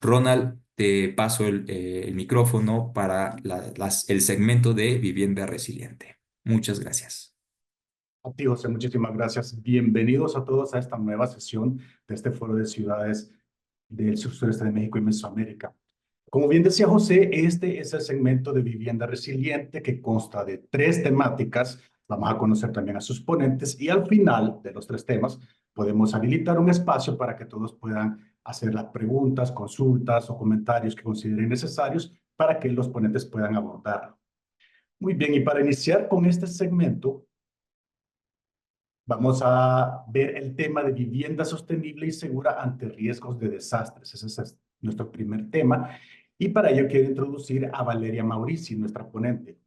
Ronald, te paso el micrófono para el segmento de vivienda resiliente. Muchas gracias. A ti, José, muchísimas gracias. Bienvenidos a todos a esta nueva sesión de este Foro de Ciudades del Sur-Sureste de México y Mesoamérica. Como bien decía José, este es el segmento de vivienda resiliente que consta de tres temáticas. Vamos a conocer también a sus ponentes y al final de los tres temas podemos habilitar un espacio para que todos puedan hacer las preguntas, consultas o comentarios que consideren necesarios para que los ponentes puedan abordarlo. Muy bien, y para iniciar con este segmento, vamos a ver el tema de vivienda sostenible y segura ante riesgos de desastres. Ese es nuestro primer tema. Y para ello quiero introducir a Valeria Maurici, nuestra ponente.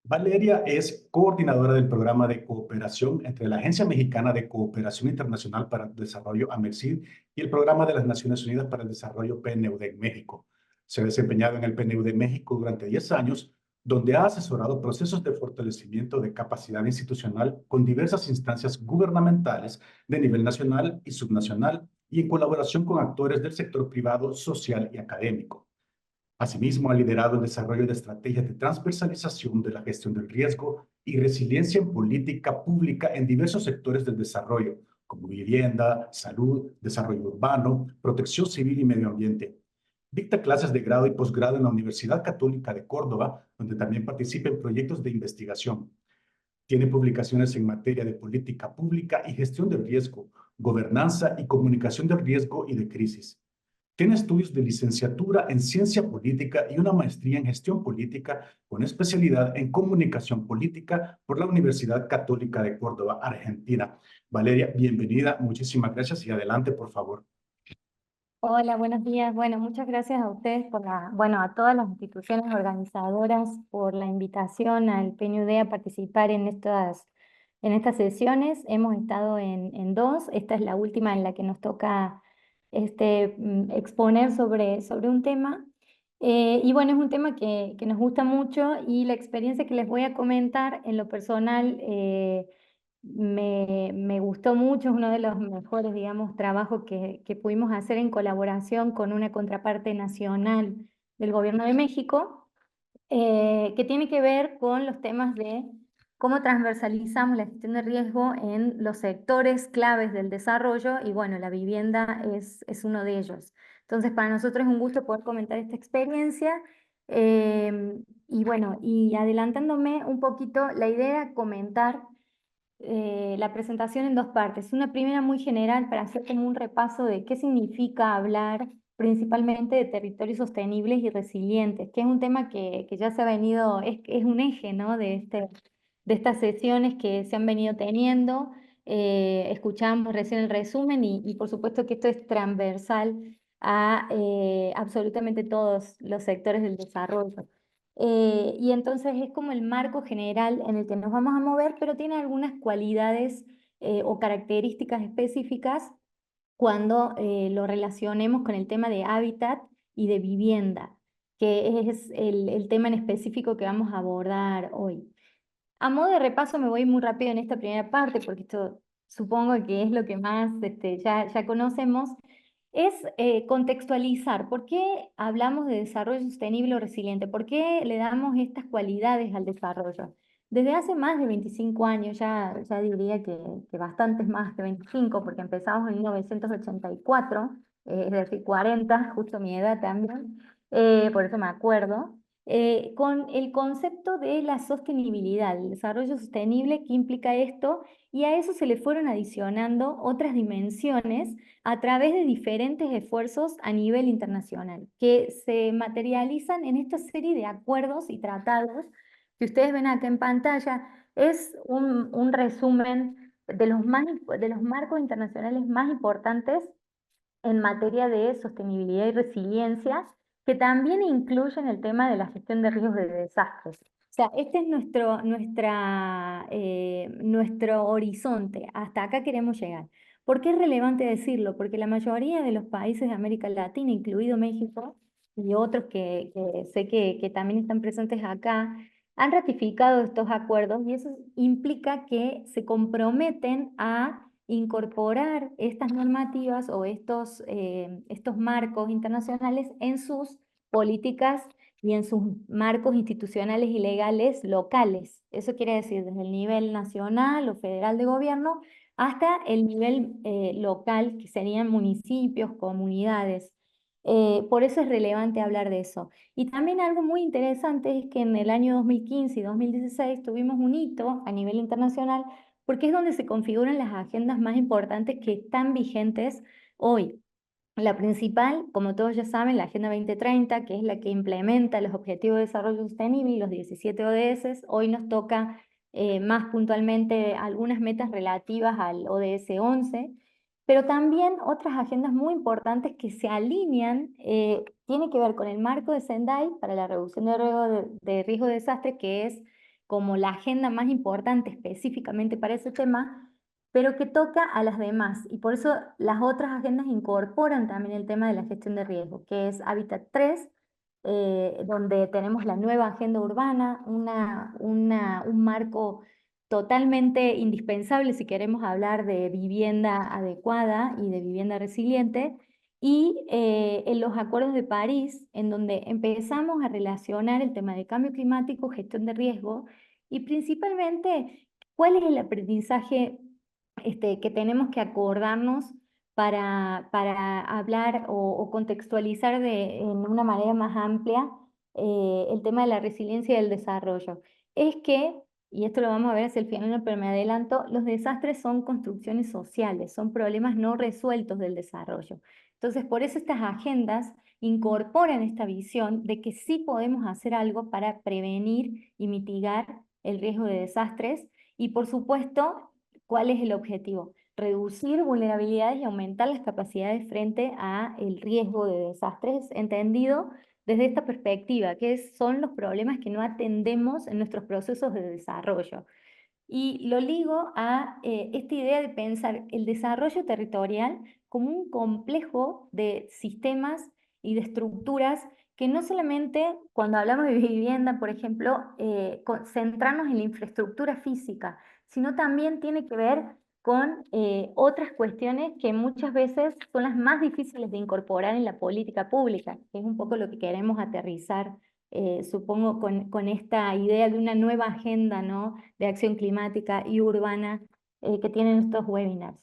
Valeria es coordinadora del programa de cooperación entre la Agencia Mexicana de Cooperación Internacional para el Desarrollo, AMERCID, y el Programa de las Naciones Unidas para el Desarrollo, PNUD, en México. Se ha desempeñado en el PNUD México durante 10 años, donde ha asesorado procesos de fortalecimiento de capacidad institucional con diversas instancias gubernamentales de nivel nacional y subnacional y en colaboración con actores del sector privado, social y académico. Asimismo, ha liderado el desarrollo de estrategias de transversalización de la gestión del riesgo y resiliencia en política pública en diversos sectores del desarrollo, como vivienda, salud, desarrollo urbano, protección civil y medio ambiente. Dicta clases de grado y posgrado en la Universidad Católica de Córdoba, donde también participa en proyectos de investigación. Tiene publicaciones en materia de política pública y gestión del riesgo, gobernanza y comunicación del riesgo y de crisis. Tiene estudios de licenciatura en ciencia política y una maestría en gestión política con especialidad en comunicación política por la Universidad Católica de Córdoba, Argentina. Valeria, bienvenida. Muchísimas gracias y adelante, por favor. Hola, buenos días. Bueno, muchas gracias a ustedes bueno, a todas las instituciones organizadoras por la invitación al PNUD a participar en estas sesiones. Hemos estado en dos. Esta es la última en la que nos toca exponer sobre un tema. Y bueno, es un tema que nos gusta mucho y la experiencia que les voy a comentar en lo personal, me gustó mucho, es uno de los mejores, digamos, trabajos que pudimos hacer en colaboración con una contraparte nacional del Gobierno de México, que tiene que ver con los temas de cómo transversalizamos la gestión de riesgo en los sectores claves del desarrollo y bueno, la vivienda es uno de ellos. Entonces, para nosotros es un gusto poder comentar esta experiencia. Y bueno, y adelantándome un poquito, la idea era comentar la presentación en dos partes. Una primera muy general para hacer como un repaso de qué significa hablar principalmente de territorios sostenibles y resilientes, que es un tema que ya se ha venido, es un eje, ¿no? De estas sesiones que se han venido teniendo. Escuchamos recién el resumen y por supuesto que esto es transversal a absolutamente todos los sectores del desarrollo. Y entonces es como el marco general en el que nos vamos a mover, pero tiene algunas cualidades o características específicas cuando lo relacionemos con el tema de hábitat y de vivienda, que es el tema en específico que vamos a abordar hoy. A modo de repaso me voy muy rápido en esta primera parte, porque esto supongo que es lo que más ya conocemos, es contextualizar por qué hablamos de desarrollo sostenible o resiliente, por qué le damos estas cualidades al desarrollo. Desde hace más de 25 años, ya diría que bastantes más que 25, porque empezamos en 1984, es decir, 40, justo mi edad también, por eso me acuerdo, con el concepto de la sostenibilidad, el desarrollo sostenible, ¿qué implica esto? Y a eso se le fueron adicionando otras dimensiones a través de diferentes esfuerzos a nivel internacional, que se materializan en esta serie de acuerdos y tratados que ustedes ven acá en pantalla. Es un resumen de los marcos internacionales más importantes en materia de sostenibilidad y resiliencia, que también incluyen el tema de la gestión de riesgos de desastres. O sea, este es nuestro horizonte, hasta acá queremos llegar. ¿Por qué es relevante decirlo? Porque la mayoría de los países de América Latina, incluido México, y otros que sé que también están presentes acá, han ratificado estos acuerdos y eso implica que se comprometen a incorporar estas normativas o estos marcos internacionales en sus políticas y en sus marcos institucionales y legales locales. Eso quiere decir desde el nivel nacional o federal de gobierno hasta el nivel local, que serían municipios, comunidades. Por eso es relevante hablar de eso. Y también algo muy interesante es que en el año 2015 y 2016 tuvimos un hito a nivel internacional, porque es donde se configuran las agendas más importantes que están vigentes hoy. La principal, como todos ya saben, la Agenda 2030, que es la que implementa los Objetivos de Desarrollo Sostenible y los 17 ODS. Hoy nos toca más puntualmente algunas metas relativas al ODS 11, pero también otras agendas muy importantes que se alinean, tiene que ver con el marco de Sendai para la reducción de riesgo de desastre, que es como la agenda más importante específicamente para ese tema, pero que toca a las demás. Y por eso las otras agendas incorporan también el tema de la gestión de riesgo, que es Hábitat 3, donde tenemos la nueva agenda urbana, un marco totalmente indispensable si queremos hablar de vivienda adecuada y de vivienda resiliente, y en los acuerdos de París, en donde empezamos a relacionar el tema de cambio climático, gestión de riesgo, y principalmente cuál es el aprendizaje que tenemos que acordarnos para hablar o contextualizar en una manera más amplia el tema de la resiliencia y el desarrollo. Es que, y esto lo vamos a ver hacia el final, pero me adelanto, los desastres son construcciones sociales, son problemas no resueltos del desarrollo. Entonces, por eso estas agendas incorporan esta visión de que sí podemos hacer algo para prevenir y mitigar el riesgo de desastres y, por supuesto, ¿cuál es el objetivo? Reducir vulnerabilidades y aumentar las capacidades frente a el riesgo de desastres, entendido desde esta perspectiva, que son los problemas que no atendemos en nuestros procesos de desarrollo. Y lo ligo a esta idea de pensar el desarrollo territorial como un complejo de sistemas y de estructuras que no solamente cuando hablamos de vivienda, por ejemplo, centrarnos en la infraestructura física, sino también tiene que ver con otras cuestiones que muchas veces son las más difíciles de incorporar en la política pública, que es un poco lo que queremos aterrizar, supongo, con esta idea de una nueva agenda, ¿no?, de acción climática y urbana que tienen estos webinars.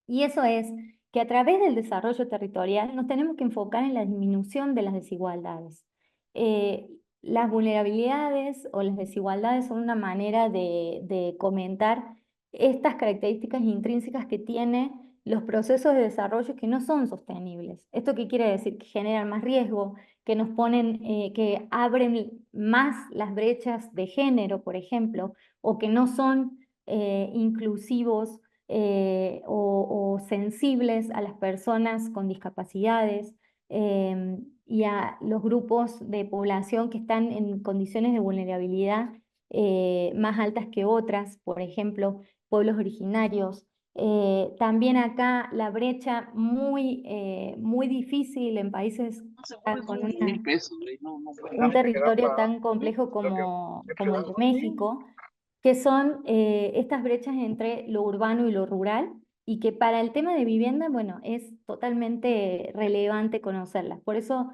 Y eso es que a través del desarrollo territorial nos tenemos que enfocar en la disminución de las desigualdades. Las vulnerabilidades o las desigualdades son una manera de comentar estas características intrínsecas que tienen los procesos de desarrollo que no son sostenibles. ¿Esto qué quiere decir? Que generan más riesgo, que nos ponen, que abren más las brechas de género, por ejemplo, o que no son inclusivos o sensibles a las personas con discapacidades y a los grupos de población que están en condiciones de vulnerabilidad más altas que otras, por ejemplo, pueblos originarios. También acá la brecha muy difícil en países con un territorio tan complejo como el de México, que son estas brechas entre lo urbano y lo rural, y que para el tema de vivienda, bueno, es totalmente relevante conocerlas. Por eso,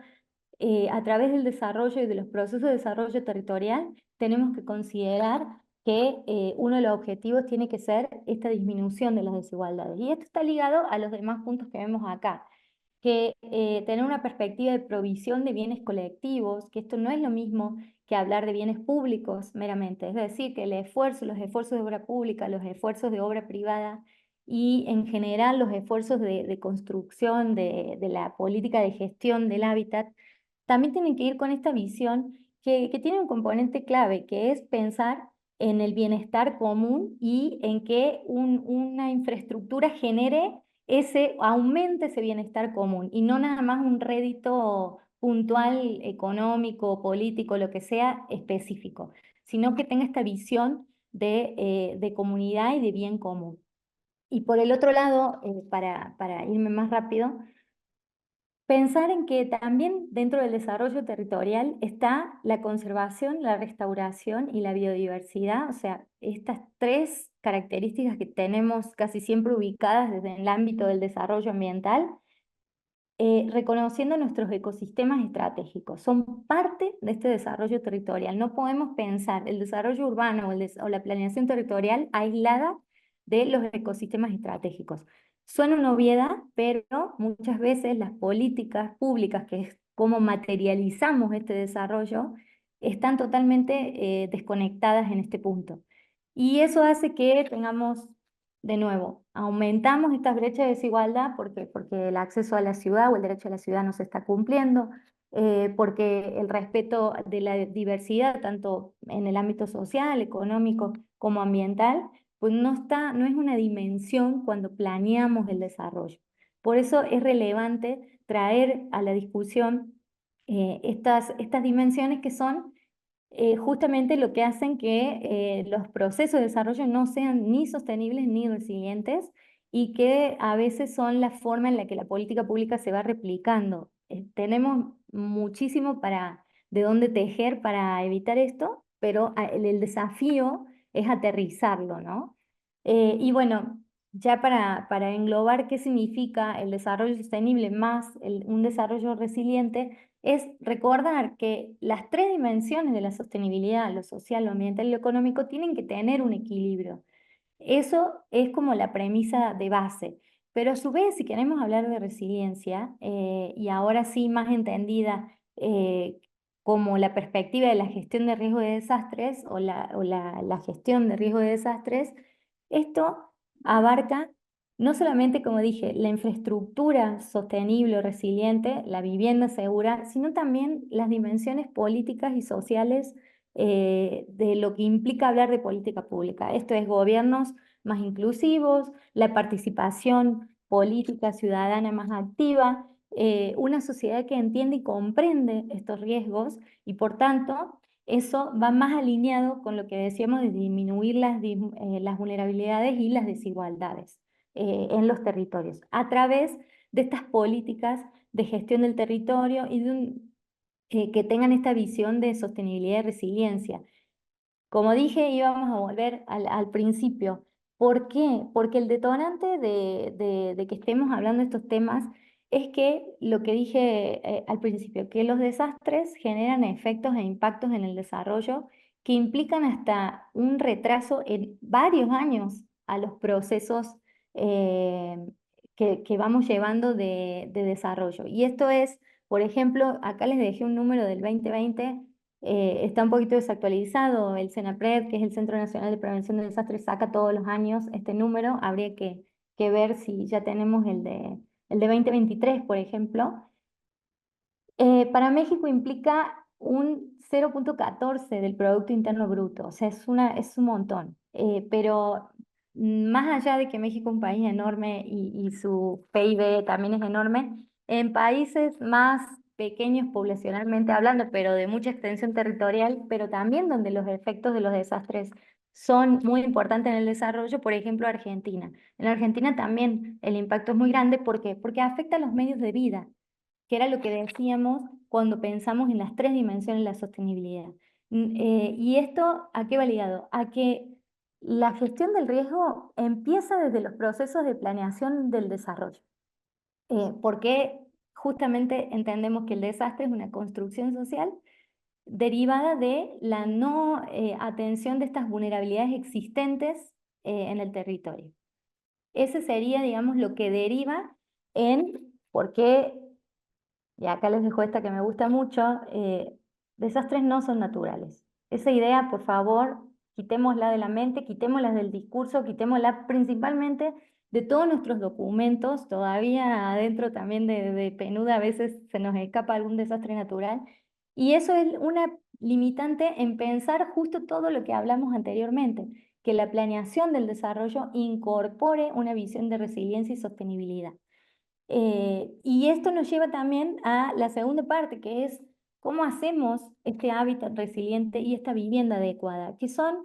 a través del desarrollo y de los procesos de desarrollo territorial, tenemos que considerar que uno de los objetivos tiene que ser esta disminución de las desigualdades. Y esto está ligado a los demás puntos que vemos acá, que tener una perspectiva de provisión de bienes colectivos, que esto no es lo mismo que hablar de bienes públicos meramente, es decir, que los esfuerzos de obra pública, los esfuerzos de obra privada y en general los esfuerzos de construcción de la política de gestión del hábitat, también tienen que ir con esta visión que tiene un componente clave, que es pensar en el bienestar común y en que una infraestructura aumente ese bienestar común y no nada más un rédito puntual, económico, político, lo que sea específico, sino que tenga esta visión de comunidad y de bien común. Y por el otro lado, para irme más rápido, Pensar en que también dentro del desarrollo territorial está la conservación, la restauración y la biodiversidad, o sea, estas tres características que tenemos casi siempre ubicadas desde el ámbito del desarrollo ambiental, reconociendo nuestros ecosistemas estratégicos. Son parte de este desarrollo territorial. No podemos pensar el desarrollo urbano o la planeación territorial aislada de los ecosistemas estratégicos. Suena una obviedad, pero muchas veces las políticas públicas, que es cómo materializamos este desarrollo, están totalmente desconectadas en este punto. Y eso hace que tengamos, de nuevo, aumentamos estas brechas de desigualdad porque el acceso a la ciudad o el derecho a la ciudad no se está cumpliendo, porque el respeto de la diversidad, tanto en el ámbito social, económico como ambiental, pues no es una dimensión cuando planeamos el desarrollo. Por eso es relevante traer a la discusión estas dimensiones que son justamente lo que hacen que los procesos de desarrollo no sean ni sostenibles ni resilientes y que a veces son la forma en la que la política pública se va replicando. Tenemos muchísimo de dónde tejer para evitar esto, pero el desafío es aterrizarlo, ¿no? Y bueno, ya para englobar qué significa el desarrollo sostenible más un desarrollo resiliente, es recordar que las tres dimensiones de la sostenibilidad, lo social, lo ambiental y lo económico, tienen que tener un equilibrio. Eso es como la premisa de base. Pero a su vez, si queremos hablar de resiliencia, y ahora sí más entendida como la perspectiva de la gestión de riesgo de desastres la gestión de riesgo de desastres, esto abarca no solamente, como dije, la infraestructura sostenible o resiliente, la vivienda segura, sino también las dimensiones políticas y sociales de lo que implica hablar de política pública. Esto es gobiernos más inclusivos, la participación política ciudadana más activa, una sociedad que entiende y comprende estos riesgos y por tanto eso va más alineado con lo que decíamos de disminuir las vulnerabilidades y las desigualdades en los territorios a través de estas políticas de gestión del territorio y que tengan esta visión de sostenibilidad y resiliencia. Como dije, íbamos a volver al principio. ¿Por qué? Porque el detonante de que estemos hablando de estos temas es que lo que dije al principio, que los desastres generan efectos e impactos en el desarrollo que implican hasta un retraso en varios años a los procesos eh, que vamos llevando de desarrollo. Y esto es, por ejemplo, acá les dejé un número del 2020. Está un poquito desactualizado. El CENAPRED, que es el Centro Nacional de Prevención de Desastres, saca todos los años este número. Habría que ver si ya tenemos el de 2023, por ejemplo. Para México implica un 0,14 del Producto Interno Bruto, o sea, es un montón. Pero más allá de que México es un país enorme y su PIB también es enorme, en países más pequeños poblacionalmente hablando, pero de mucha extensión territorial, pero también donde los efectos de los desastres son muy importantes en el desarrollo, por ejemplo, Argentina. En Argentina también el impacto es muy grande, ¿por qué? Porque afecta a los medios de vida, que era lo que decíamos cuando pensamos en las tres dimensiones de la sostenibilidad. ¿Y esto a qué va ligado? A que la gestión del riesgo empieza desde los procesos de planeación del desarrollo, porque justamente entendemos que el desastre es una construcción social derivada de la no atención de estas vulnerabilidades existentes en el territorio. Ese sería, digamos, lo que deriva en por qué, y acá les dejo esta que me gusta mucho, desastres no son naturales. Esa idea, por favor, quitémosla de la mente, quitémosla del discurso, quitémosla principalmente de todos nuestros documentos. Todavía adentro también de PNUD a veces se nos escapa algún desastre natural. Y eso es una limitante en pensar justo todo lo que hablamos anteriormente, que la planeación del desarrollo incorpore una visión de resiliencia y sostenibilidad. Y esto nos lleva también a la segunda parte, que es cómo hacemos este hábitat resiliente y esta vivienda adecuada, que son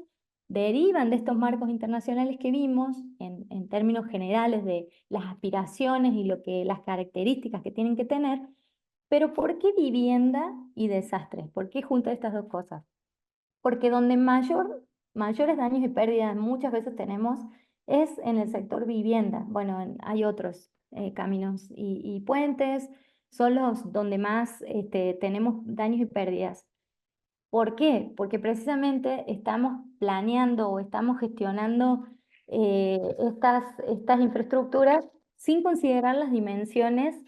derivan de estos marcos internacionales que vimos en términos generales de las aspiraciones y las características que tienen que tener, pero ¿por qué vivienda y desastres? ¿Por qué juntar estas dos cosas? Porque donde mayores daños y pérdidas muchas veces tenemos es en el sector vivienda. Bueno, hay otros caminos y puentes, son los donde más tenemos daños y pérdidas. ¿Por qué? Porque precisamente estamos planeando o estamos gestionando estas infraestructuras sin considerar las dimensiones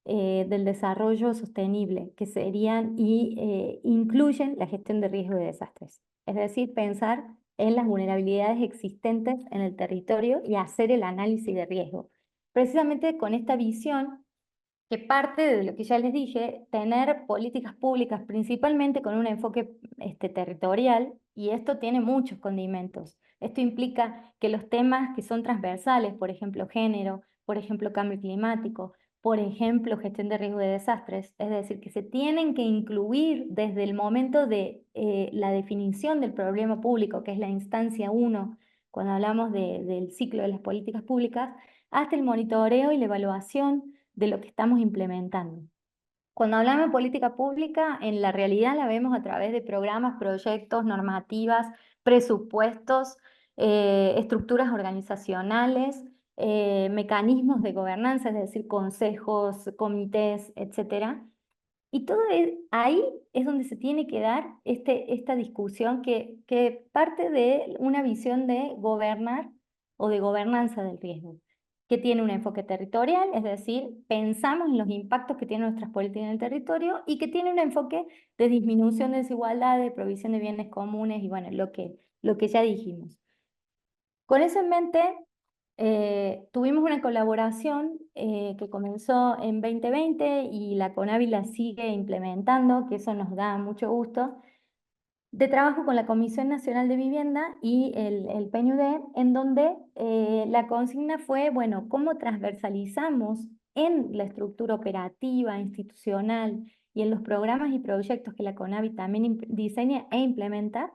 del desarrollo sostenible, que serían y incluyen la gestión de riesgo de desastres. Es decir, pensar en las vulnerabilidades existentes en el territorio y hacer el análisis de riesgo. Precisamente con esta visión que parte de lo que ya les dije, tener políticas públicas principalmente con un enfoque territorial, y esto tiene muchos condimentos. Esto implica que los temas que son transversales, por ejemplo, género, por ejemplo, cambio climático, por ejemplo, gestión de riesgo de desastres, es decir, que se tienen que incluir desde el momento de la definición del problema público, que es la instancia 1, cuando hablamos del ciclo de las políticas públicas, hasta el monitoreo y la evaluación de lo que estamos implementando. Cuando hablamos de política pública, en la realidad la vemos a través de programas, proyectos, normativas, presupuestos, estructuras organizacionales, mecanismos de gobernanza, es decir, consejos, comités, etcétera. Y todo ahí es donde se tiene que dar esta discusión que parte de una visión de gobernar o de gobernanza del riesgo, que tiene un enfoque territorial, es decir, pensamos en los impactos que tienen nuestras políticas en el territorio, y que tiene un enfoque de disminución de desigualdades, de provisión de bienes comunes y bueno, lo que ya dijimos. Con eso en mente, tuvimos una colaboración que comenzó en 2020 y la CONAVI la sigue implementando, que eso nos da mucho gusto, de trabajo con la Comisión Nacional de Vivienda y el PNUD, en donde la consigna fue, bueno, cómo transversalizamos en la estructura operativa, institucional y en los programas y proyectos que la CONAVI también diseña e implementa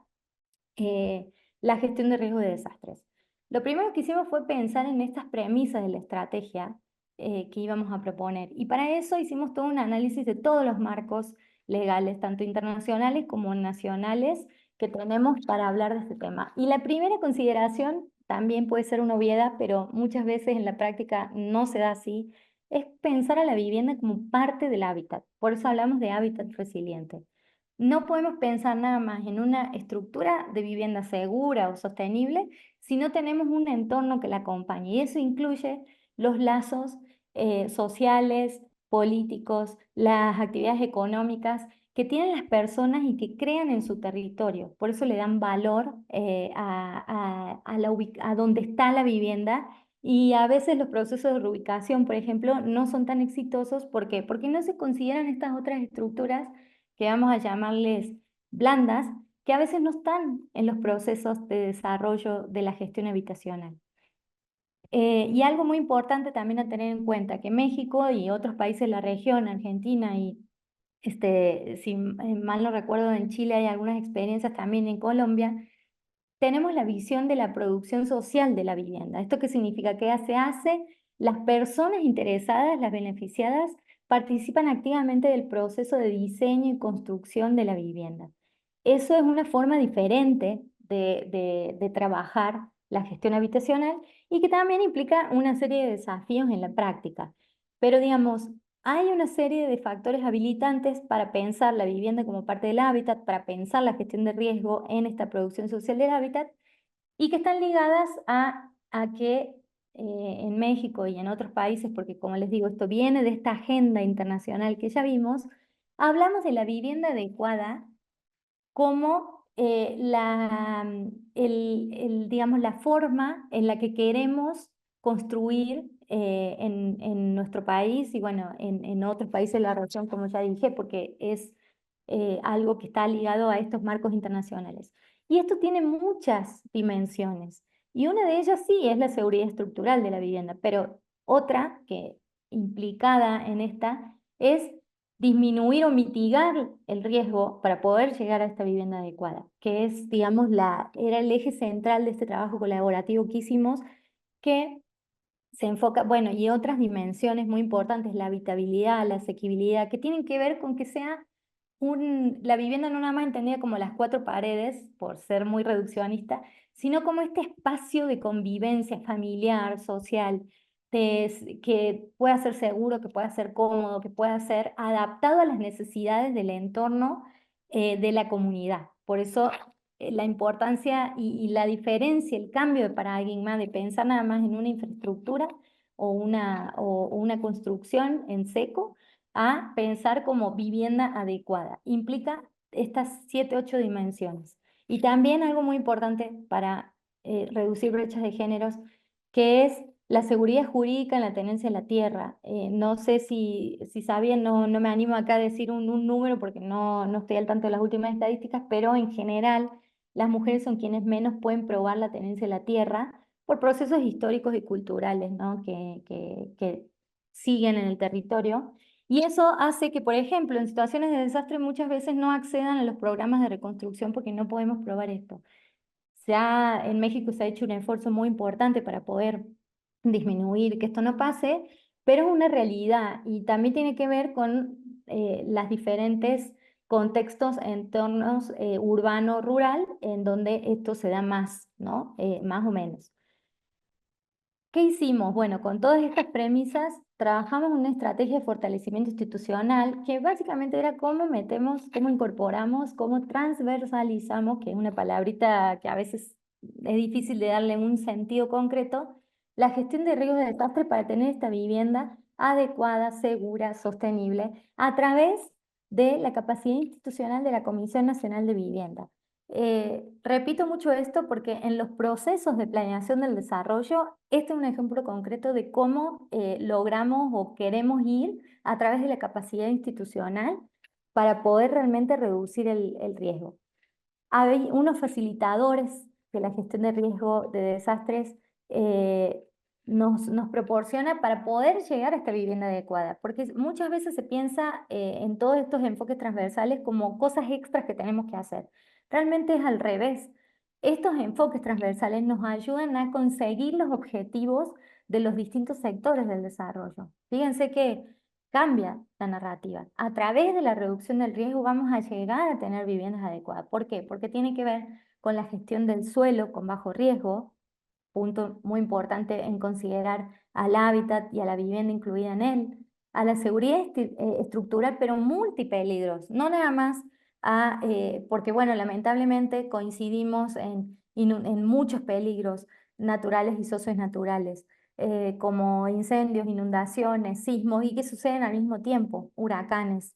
la gestión de riesgo de desastres. Lo primero que hicimos fue pensar en estas premisas de la estrategia que íbamos a proponer, y para eso hicimos todo un análisis de todos los marcos legales, tanto internacionales como nacionales, que tenemos para hablar de este tema. Y la primera consideración, también puede ser una obviedad, pero muchas veces en la práctica no se da así, es pensar a la vivienda como parte del hábitat. Por eso hablamos de hábitat resiliente. No podemos pensar nada más en una estructura de vivienda segura o sostenible si no tenemos un entorno que la acompañe. Y eso incluye los lazos sociales, políticos, las actividades económicas que tienen las personas y que crean en su territorio. Por eso le dan valor a donde está la vivienda. Y a veces los procesos de reubicación, por ejemplo, no son tan exitosos. ¿Por qué? Porque no se consideran estas otras estructuras que vamos a llamarles blandas, que a veces no están en los procesos de desarrollo de la gestión habitacional. Y algo muy importante también a tener en cuenta, que México y otros países de la región, Argentina y, si mal no recuerdo, en Chile hay algunas experiencias también en Colombia, tenemos la visión de la producción social de la vivienda. ¿Esto qué significa? ¿Qué se hace? Las personas interesadas, las beneficiadas, participan activamente del proceso de diseño y construcción de la vivienda. Eso es una forma diferente de trabajar la gestión habitacional, y que también implica una serie de desafíos en la práctica. Pero digamos, hay una serie de factores habilitantes para pensar la vivienda como parte del hábitat, para pensar la gestión de riesgo en esta producción social del hábitat, y que están ligadas a que en México y en otros países, porque como les digo, esto viene de esta agenda internacional que ya vimos, hablamos de la vivienda adecuada como digamos, la forma en la que queremos construir en nuestro país y bueno, en otros países de la región, como ya dije, porque es algo que está ligado a estos marcos internacionales. Y esto tiene muchas dimensiones, y una de ellas sí es la seguridad estructural de la vivienda, pero otra que implicada en esta es disminuir o mitigar el riesgo para poder llegar a esta vivienda adecuada, que es, digamos, era el eje central de este trabajo colaborativo que hicimos, que se enfoca, bueno, y otras dimensiones muy importantes, la habitabilidad, la asequibilidad, que tienen que ver con que sea la vivienda no nada más entendida como las cuatro paredes, por ser muy reduccionista, sino como este espacio de convivencia familiar, social, que pueda ser seguro, que pueda ser cómodo, que pueda ser adaptado a las necesidades del entorno de la comunidad. Por eso la importancia y la diferencia, el cambio de paradigma de pensar nada más en una infraestructura o una construcción en seco, a pensar como vivienda adecuada. Implica estas 7, 8 dimensiones. Y también algo muy importante para reducir brechas de géneros, que es la seguridad jurídica en la tenencia de la tierra. No sé si sabían, no me animo acá a decir un número porque no estoy al tanto de las últimas estadísticas, pero en general las mujeres son quienes menos pueden probar la tenencia de la tierra por procesos históricos y culturales, ¿no? que siguen en el territorio. Y eso hace que, por ejemplo, en situaciones de desastre muchas veces no accedan a los programas de reconstrucción porque no podemos probar esto. En México se ha hecho un esfuerzo muy importante para poder disminuir que esto no pase, pero es una realidad y también tiene que ver con las diferentes contextos, entornos urbano-rural, en donde esto se da más, ¿no? Más o menos. ¿Qué hicimos? Bueno, con todas estas premisas, trabajamos una estrategia de fortalecimiento institucional que básicamente era cómo metemos, cómo incorporamos, cómo transversalizamos, que es una palabrita que a veces es difícil de darle un sentido concreto, la gestión de riesgos de desastre para tener esta vivienda adecuada, segura, sostenible, a través de la capacidad institucional de la Comisión Nacional de Vivienda. Repito mucho esto porque en los procesos de planeación del desarrollo, este es un ejemplo concreto de cómo logramos o queremos ir a través de la capacidad institucional para poder realmente reducir el riesgo. Hay unos facilitadores que la gestión de riesgo de desastres nos proporciona para poder llegar a esta vivienda adecuada, porque muchas veces se piensa en todos estos enfoques transversales como cosas extras que tenemos que hacer. Realmente es al revés. Estos enfoques transversales nos ayudan a conseguir los objetivos de los distintos sectores del desarrollo. Fíjense que cambia la narrativa. A través de la reducción del riesgo vamos a llegar a tener viviendas adecuadas. ¿Por qué? Porque tiene que ver con la gestión del suelo con bajo riesgo, punto muy importante en considerar al hábitat y a la vivienda incluida en él, a la seguridad estructural, pero multipeligros, no nada más porque bueno, lamentablemente coincidimos en muchos peligros naturales y socionaturales, como incendios, inundaciones, sismos y que suceden al mismo tiempo, huracanes.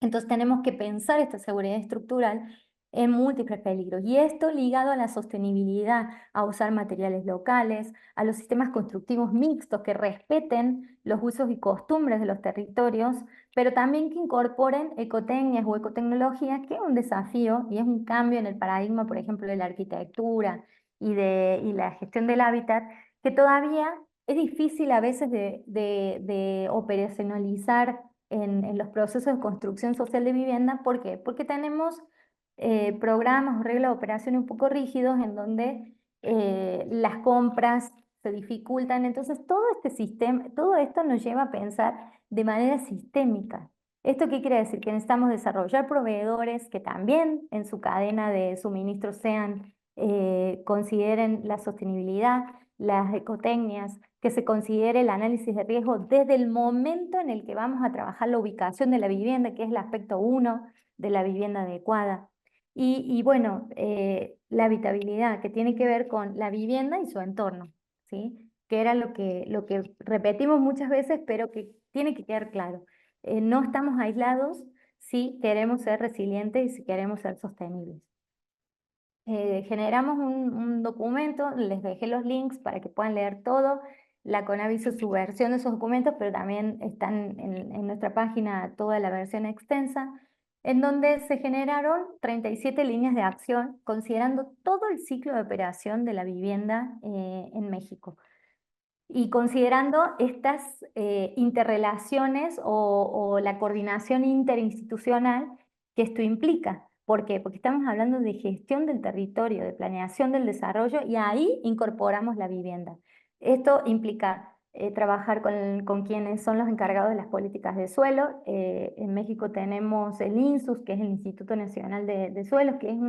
Entonces tenemos que pensar esta seguridad estructural en múltiples peligros. Y esto ligado a la sostenibilidad, a usar materiales locales, a los sistemas constructivos mixtos que respeten los usos y costumbres de los territorios, pero también que incorporen ecotecnias o ecotecnologías, que es un desafío y es un cambio en el paradigma, por ejemplo, de la arquitectura y la gestión del hábitat, que todavía es difícil a veces de operacionalizar en los procesos de construcción social de vivienda. ¿Por qué? Porque tenemos programas o reglas de operaciones un poco rígidos en donde las compras se dificultan. Entonces, todo este sistema, todo esto nos lleva a pensar de manera sistémica. ¿Esto qué quiere decir? Que necesitamos desarrollar proveedores que también en su cadena de suministro consideren la sostenibilidad, las ecotecnias, que se considere el análisis de riesgo desde el momento en el que vamos a trabajar la ubicación de la vivienda, que es el aspecto 1 de la vivienda adecuada. Y bueno, la habitabilidad, que tiene que ver con la vivienda y su entorno, ¿sí? Que era lo que repetimos muchas veces, pero que tiene que quedar claro. No estamos aislados si queremos ser resilientes y si queremos ser sostenibles. Generamos un documento, les dejé los links para que puedan leer todo. La CONAVI hizo su versión de esos documentos, pero también están en nuestra página toda la versión extensa, en donde se generaron 37 líneas de acción, considerando todo el ciclo de operación de la vivienda en México. y considerando estas interrelaciones o la coordinación interinstitucional que esto implica. ¿Por qué? Porque estamos hablando de gestión del territorio, de planeación del desarrollo, y ahí incorporamos la vivienda. Esto implica trabajar con quienes son los encargados de las políticas de suelo. En México tenemos el INSUS, que es el Instituto Nacional de Suelos, que es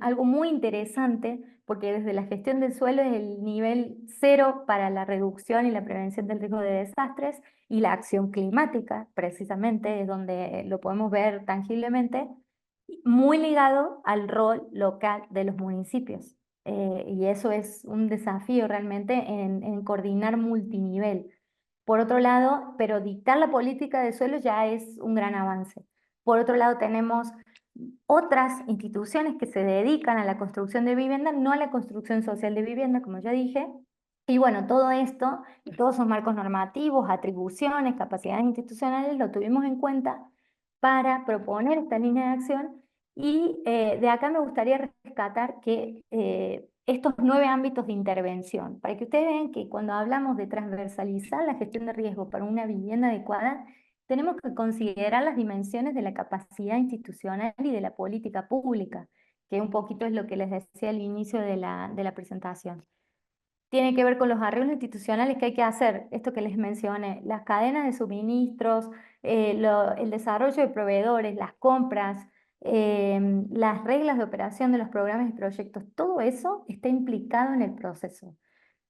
algo muy interesante, porque desde la gestión del suelo es el nivel cero para la reducción y la prevención del riesgo de desastres, y la acción climática, precisamente, es donde lo podemos ver tangiblemente, muy ligado al rol local de los municipios. Y eso es un desafío realmente en coordinar multinivel. Por otro lado, pero dictar la política de suelo ya es un gran avance. Por otro lado, tenemos otras instituciones que se dedican a la construcción de vivienda, no a la construcción social de vivienda, como ya dije. Y bueno, todo esto, todos esos marcos normativos, atribuciones, capacidades institucionales, lo tuvimos en cuenta para proponer esta línea de acción. Y de acá me gustaría rescatar que estos 9 ámbitos de intervención, para que ustedes vean que cuando hablamos de transversalizar la gestión de riesgo para una vivienda adecuada, tenemos que considerar las dimensiones de la capacidad institucional y de la política pública, que un poquito es lo que les decía al inicio de la presentación. Tiene que ver con los arreglos institucionales que hay que hacer, esto que les mencioné, las cadenas de suministros, el desarrollo de proveedores, las compras, las reglas de operación de los programas y proyectos, todo eso está implicado en el proceso.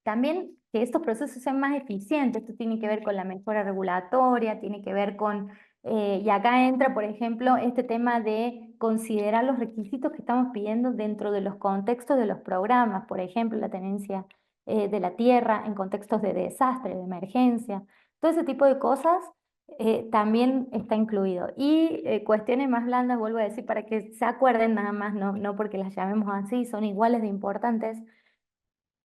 También que estos procesos sean más eficientes, esto tiene que ver con la mejora regulatoria, tiene que ver con, y acá entra, por ejemplo, este tema de considerar los requisitos que estamos pidiendo dentro de los contextos de los programas, por ejemplo, la tenencia de la tierra en contextos de desastre, de emergencia, todo ese tipo de cosas también está incluido. Y cuestiones más blandas, vuelvo a decir, para que se acuerden nada más, no porque las llamemos así, son iguales de importantes.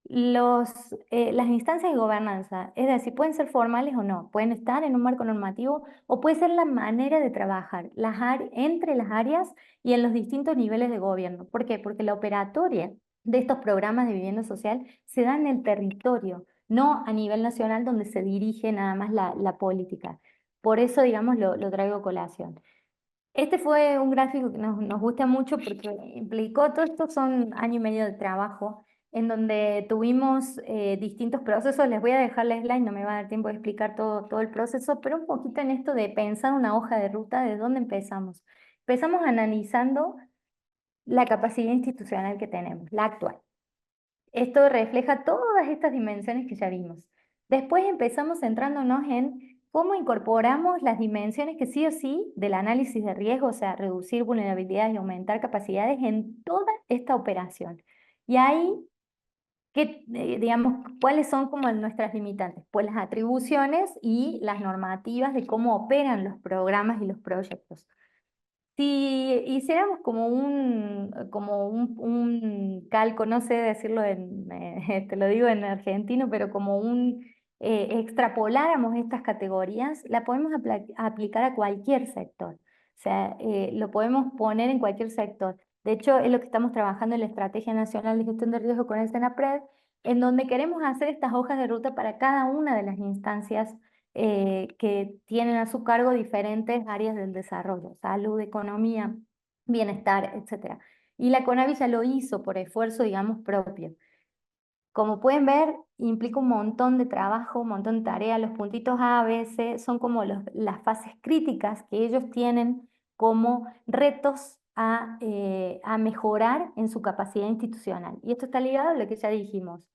Las instancias de gobernanza, es decir, pueden ser formales o no, pueden estar en un marco normativo o puede ser la manera de trabajar entre las áreas y en los distintos niveles de gobierno. ¿Por qué? Porque la operatoria de estos programas de vivienda social se da en el territorio, no a nivel nacional donde se dirige nada más la política. Por eso, digamos, lo traigo a colación. Este fue un gráfico que nos gusta mucho porque implicó, todo esto son año y medio de trabajo, en donde tuvimos distintos procesos. Les voy a dejar la slide, no me va a dar tiempo de explicar todo el proceso, pero un poquito en esto de pensar una hoja de ruta, ¿de dónde empezamos? Empezamos analizando la capacidad institucional que tenemos, la actual. Esto refleja todas estas dimensiones que ya vimos. Después empezamos centrándonos en cómo incorporamos las dimensiones que sí o sí del análisis de riesgo, o sea, reducir vulnerabilidades y aumentar capacidades en toda esta operación. Y ahí, digamos, ¿cuáles son como nuestras limitantes? Pues las atribuciones y las normativas de cómo operan los programas y los proyectos. Si hiciéramos como un calco, no sé decirlo te lo digo en argentino, pero extrapoláramos estas categorías, la podemos aplicar a cualquier sector. O sea, lo podemos poner en cualquier sector. De hecho, es lo que estamos trabajando en la Estrategia Nacional de Gestión de Riesgo con el SENAPRED, en donde queremos hacer estas hojas de ruta para cada una de las instancias que tienen a su cargo diferentes áreas del desarrollo: salud, economía, bienestar, etc. Y la CONAVI ya lo hizo por esfuerzo, digamos, propio. Como pueden ver, implica un montón de trabajo, un montón de tareas. Los puntitos A, B, C son como las fases críticas que ellos tienen como retos a mejorar en su capacidad institucional. Y esto está ligado a lo que ya dijimos: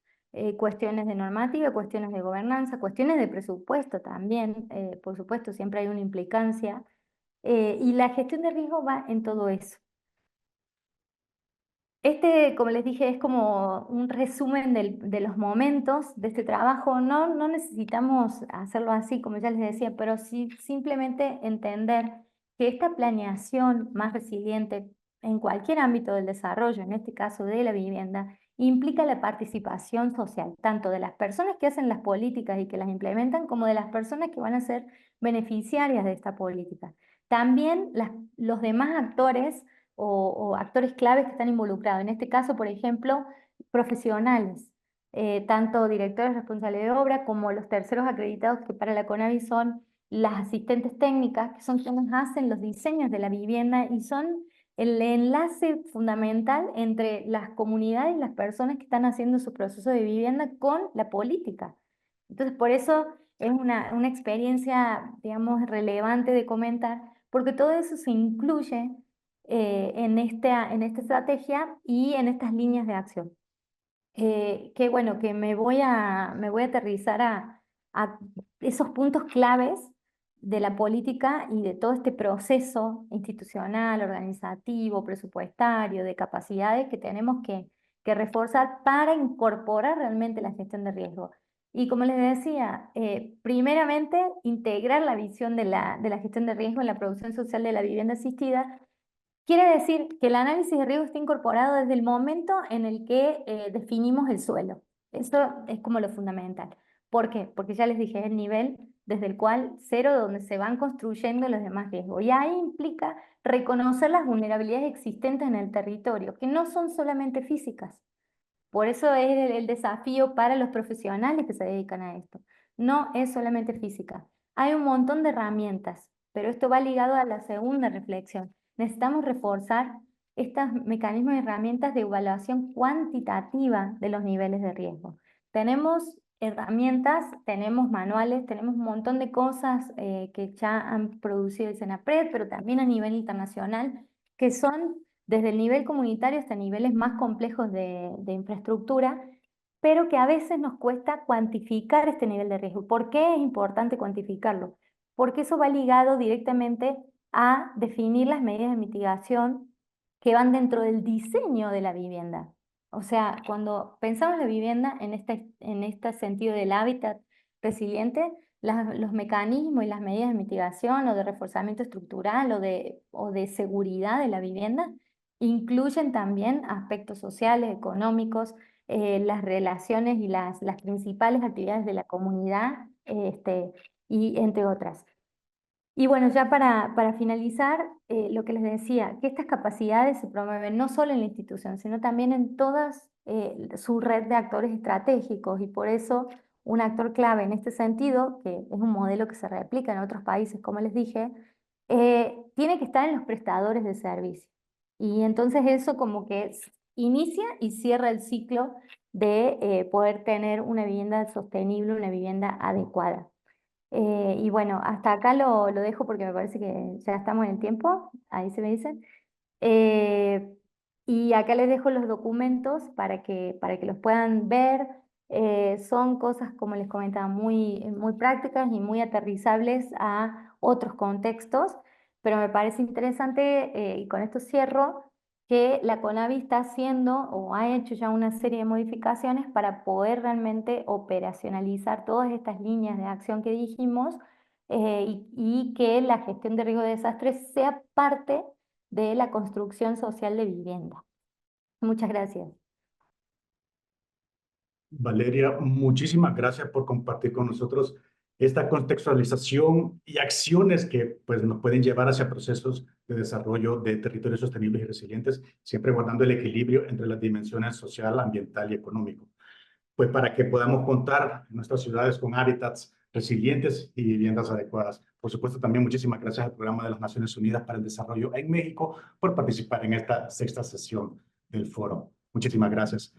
cuestiones de normativa, cuestiones de gobernanza, cuestiones de presupuesto también, por supuesto, siempre hay una implicancia, y la gestión de riesgo va en todo eso. Como les dije, es como un resumen de los momentos de este trabajo. No necesitamos hacerlo así, como ya les decía, pero sí simplemente entender que esta planeación más resiliente en cualquier ámbito del desarrollo, en este caso de la vivienda, implica la participación social, tanto de las personas que hacen las políticas y que las implementan, como de las personas que van a ser beneficiarias de esta política. También los demás actores o actores claves que están involucrados. En este caso, por ejemplo, profesionales. tanto directores responsables de obra como los terceros acreditados, que para la CONAVI son las asistentes técnicas, que son quienes hacen los diseños de la vivienda y son el enlace fundamental entre las comunidades y las personas que están haciendo su proceso de vivienda con la política. Entonces, por eso es una experiencia, digamos, relevante de comentar, porque todo eso se incluye en esta estrategia y en estas líneas de acción. Que bueno, que me voy a aterrizar a esos puntos claves de la política y de todo este proceso institucional, organizativo, presupuestario, de capacidades que tenemos que reforzar para incorporar realmente la gestión de riesgo. Y como les decía, primeramente integrar la visión de la gestión de riesgo en la producción social de la vivienda asistida. Quiere decir que el análisis de riesgo está incorporado desde el momento en el que definimos el suelo. Eso es como lo fundamental. ¿Por qué? Porque ya les dije, es el nivel desde el cual cero donde se van construyendo los demás riesgos. Y ahí implica reconocer las vulnerabilidades existentes en el territorio, que no son solamente físicas. Por eso es el desafío para los profesionales que se dedican a esto. No es solamente física. Hay un montón de herramientas, pero esto va ligado a la segunda reflexión. Necesitamos reforzar estos mecanismos y herramientas de evaluación cuantitativa de los niveles de riesgo. Tenemos herramientas, tenemos manuales, tenemos un montón de cosas que ya han producido el SENAPRED, pero también a nivel internacional, que son desde el nivel comunitario hasta niveles más complejos de infraestructura, pero que a veces nos cuesta cuantificar este nivel de riesgo. ¿Por qué es importante cuantificarlo? Porque eso va ligado directamente a definir las medidas de mitigación que van dentro del diseño de la vivienda. O sea, cuando pensamos en la vivienda en este sentido del hábitat resiliente, los mecanismos y las medidas de mitigación o de reforzamiento estructural o de seguridad de la vivienda incluyen también aspectos sociales, económicos, las relaciones y las principales actividades de la comunidad, y entre otras. Y bueno, ya para finalizar, lo que les decía, que estas capacidades se promueven no solo en la institución, sino también en toda su red de actores estratégicos, y por eso un actor clave en este sentido, que es un modelo que se replica en otros países, como les dije, tiene que estar en los prestadores de servicio. Y entonces eso como que inicia y cierra el ciclo de poder tener una vivienda sostenible, una vivienda adecuada. Y bueno, hasta acá lo dejo porque me parece que ya estamos en el tiempo, ahí se me dicen. Eh, y acá les dejo los documentos para que los puedan ver. Son cosas, como les comentaba, muy prácticas y muy aterrizables a otros contextos, pero me parece interesante, y con esto cierro, que la CONAVI está haciendo o ha hecho ya una serie de modificaciones para poder realmente operacionalizar todas estas líneas de acción que dijimos, y que la gestión de riesgo de desastres sea parte de la construcción social de vivienda. Muchas gracias. Valeria, muchísimas gracias por compartir con nosotros esta contextualización y acciones que pues, nos pueden llevar hacia procesos de desarrollo de territorios sostenibles y resilientes, siempre guardando el equilibrio entre las dimensiones social, ambiental y económico. Pues para que podamos contar en nuestras ciudades con hábitats resilientes y viviendas adecuadas. Por supuesto, también muchísimas gracias al Programa de las Naciones Unidas para el Desarrollo en México por participar en esta sexta sesión del foro. Muchísimas gracias.